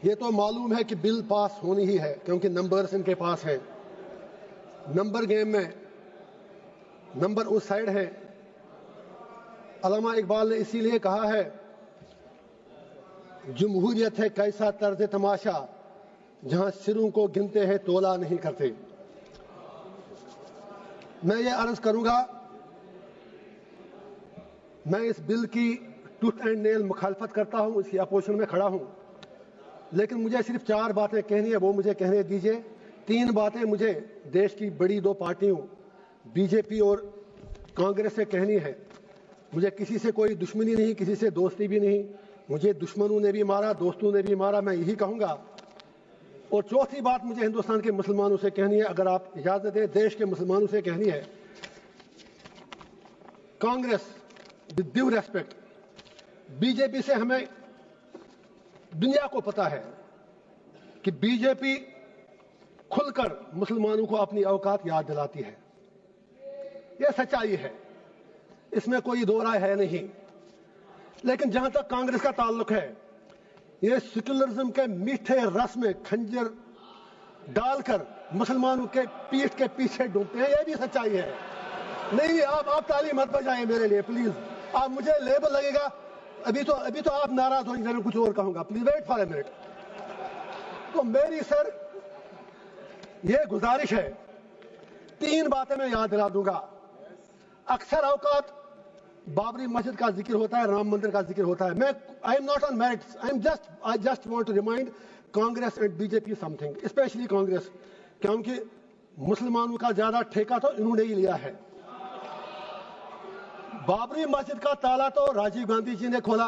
یہ تو معلوم ہے کہ بل پاس ہونی ہی ہے کیونکہ نمبرز ان کے پاس ہیں. نمبر گیم میں نمبر اس سائڈ ہے. علامہ اقبال نے اسی لیے کہا ہے جمہوریت ہے کیسا طرز تماشا جہاں سروں کو گنتے ہیں تولا نہیں کرتے. میں یہ عرض کروں گا میں اس بل کی ٹوتھ اینڈ نیل مخالفت کرتا ہوں, اس کی اپوزیشن میں کھڑا ہوں, لیکن مجھے صرف 4 باتیں کہنی ہے, وہ مجھے کہنے دیجئے. 3 باتیں مجھے دیش کی بڑی 2 پارٹیوں بی جے پی اور کانگریس سے کہنی ہے. مجھے کسی سے کوئی دشمنی نہیں, کسی سے دوستی بھی نہیں. مجھے دشمنوں نے بھی مارا, دوستوں نے بھی مارا, میں یہی کہوں گا. اور چوتھی بات مجھے ہندوستان کے مسلمانوں سے کہنی ہے, اگر آپ اجازت دیں دیش کے مسلمانوں سے کہنی ہے. Congress with due respect, B J P سے ہمیں دنیا کو پتا ہے کہ بی جے پی کھل کر مسلمانوں کو اپنی اوقات یاد دلاتی ہے. یہ سچائی ہے, اس میں کوئی دو رائے ہے نہیں. لیکن جہاں تک کانگریس کا تعلق ہے, یہ سیکولرزم کے میٹھے رس میں کھنجر ڈال کر مسلمانوں کے پیٹھ کے پیچھے ڈوبتے ہیں, یہ بھی سچائی ہے. نہیں آپ تعلیم مت بجائیں میرے لیے پلیز. آپ مجھے لیبل لگے گا, ابھی تو آپ ناراض ہوں گے, میں کچھ اور کہوں گا. Please wait for a minute. تو میری سر یہ گزارش ہے, 3 باتیں میں یاد دلا دوں گا. اکثر اوقات بابری مسجد کا ذکر ہوتا ہے, رام مندر کا ذکر ہوتا ہے. میں I am not on merits, I just want to remind Congress and B J P something, especially Congress, کیونکہ مسلمانوں کا زیادہ ٹھیکہ تو انہوں نے ہی لیا ہے. بابری مسجد کا تالا تو راجیو گاندھی جی نے کھولا,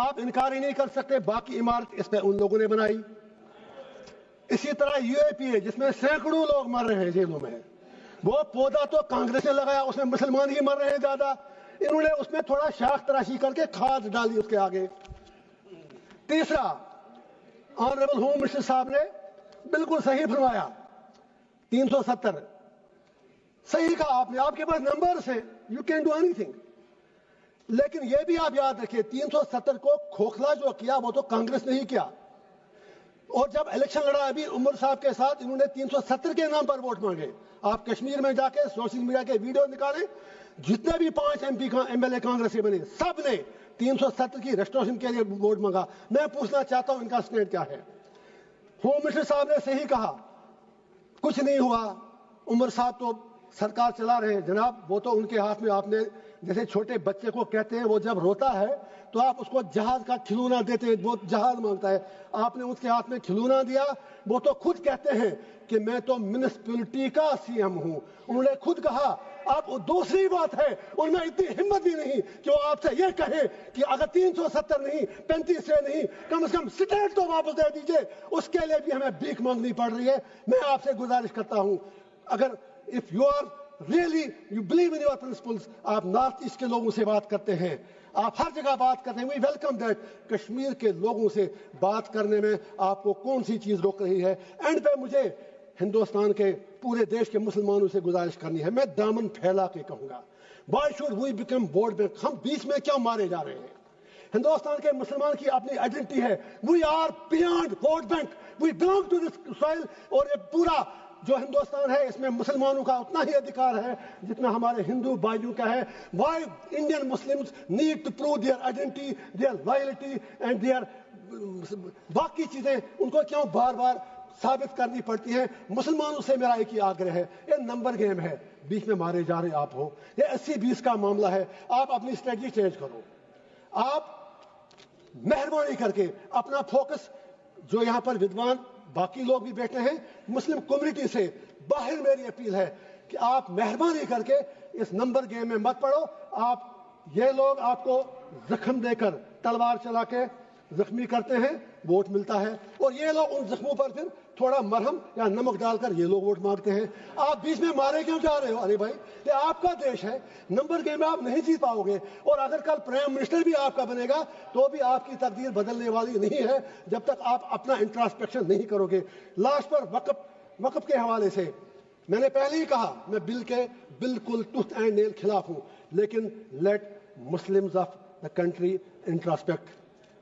آپ انکار ہی نہیں کر سکتے. باقی عمارت اس پہ ان لوگوں نے بنائی. اسی طرح یو اے پی ہے جس میں سینکڑوں لوگ مر رہے ہیں جیلوں میں, وہ پودا تو کانگریس نے لگایا, اس میں مسلمان ہی مر رہے ہیں زیادہ. انہوں نے اس میں تھوڑا شاخ تراشی کر کے کھاد ڈالی اس کے آگے. تیسرا, آنریبل ہوم منسٹر صاحب نے بالکل صحیح فرمایا, 370 صحیح کہا آپ نے, آپ کے پاس نمبرز ہیں, you can do any thing. لیکن یہ بھی آپ یاد رکھیے 370 کو کھوکھلا جو کیا وہ تو کانگریس نے ہی کیا. اور جب الیکشن لڑا ابھی عمر صاحب کے ساتھ, انہوں نے 370 کے نام پر ووٹ مانگے. آپ کشمیر میں جا کے سوشل میڈیا کے ویڈیو نکالیں, جتنے بھی 5 ایم ایل اے کانگریس کے بنے سب نے 370 کی ریسٹوریشن کے لیے ووٹ مانگا. میں پوچھنا چاہتا ہوں ان کا اسٹینڈ کیا ہے. ہوم منسٹر صاحب نے صحیح کہا, کچھ نہیں ہوا, عمر صاحب تو سرکار چلا رہے ہیں. جناب وہ تو ان کے ہاتھ میں, آپ نے جیسے چھوٹے بچے کو کہتے ہیں وہ جب روتا ہے تو آپ اس کو جہاز کا کھلونا دیتے ہیں, وہ جہاز مانگتا ہے, آپ نے اس کے ہاتھ میں کھلونا دیا. وہ تو خود کہتے ہیں کہ میں تو میونسپلٹی کا سی ایم ہوں, انہوں نے خود کہا. اب دوسری بات ہے, ان میں اتنی ہمت بھی نہیں کہ وہ آپ سے یہ کہے کہ اگر 370 نہیں 35 سے نہیں, کم از کم اسٹیٹ تو واپس دے دیجئے. اس کے لیے بھی ہمیں بھیک مانگنی پڑ رہی ہے. میں آپ سے گزارش کرتا ہوں, اگر if you are really you believe in your principles, آپ نارتھ ایسٹ کے لوگوں سے بات کرتے ہیں, آپ ہر جگہ بات کرتے ہیں, we welcome that. کشمیر کے لوگوں سے بات کرنے میں آپ کو کون سی چیز روک رہی ہے؟ اینڈ پہ مجھے ہندوستان کے پورے دیش کے مسلمانوں سے گزارش کرنی ہے, میں دامن پھیلا کے کہوں گا, why should we become vote bank? ہم بیچ میں کیوں مارے جا رہے ہیں؟ ہندوستان کے مسلمان کی اپنی آئیڈینٹی ہے, we are beyond vote bank, we belong to this soil. اور یہ پورا جو ہندوستان ہے اس میں مسلمانوں کا اتنا ہی ادھیکار ہے جتنا ہمارے ہندو بھائیوں کا ہے. Why Indian Muslims need to prove their identity, their loyalty and their باقی چیزیں ان کو کیوں بار بار ثابت کرنی پڑتی ہیں؟ مسلمانوں سے میرا ایک ہی آگرہ ہے, یہ نمبر گیم ہے, بیچ میں مارے جا رہے آپ ہو. یہ 80-20 کا معاملہ ہے. آپ اپنی اسٹریٹجی چینج کرو. آپ مہربانی کر کے اپنا فوکس, جو یہاں پر ودوان باقی لوگ بھی بیٹھے ہیں مسلم کمیونٹی سے باہر, میری اپیل ہے کہ آپ مہربانی کر کے اس نمبر گیم میں مت پڑو. آپ یہ لوگ آپ کو زخم دے کر تلوار چلا کے زخمی کرتے ہیں, ووٹ ملتا ہے, اور یہ لوگ ان زخموں پر پھر تھوڑا مرہم یا نمک ڈال کر یہ لوگ ووٹ مانگتے ہیں. آپ بیچ میں مارے کیوں جا رہے ہو؟ ارے بھائی یہ آپ کا دیش ہے, نمبر گیم میں آپ نہیں جیت پاؤ گے. اور اگر کل پرائم منسٹر بھی آپ کا بنے گا تو بھی آپ کی تقدیر بدلنے والی نہیں ہے جب تک آپ اپنا انٹراسپیکشن نہیں کرو گے. لاسٹ پر وقف کے حوالے سے میں نے پہلے ہی کہا, میں بل کے بالکل ٹوتھ اینڈ نیل خلاف ہوں, لیکن let Muslims of the country انٹراسپیکٹ.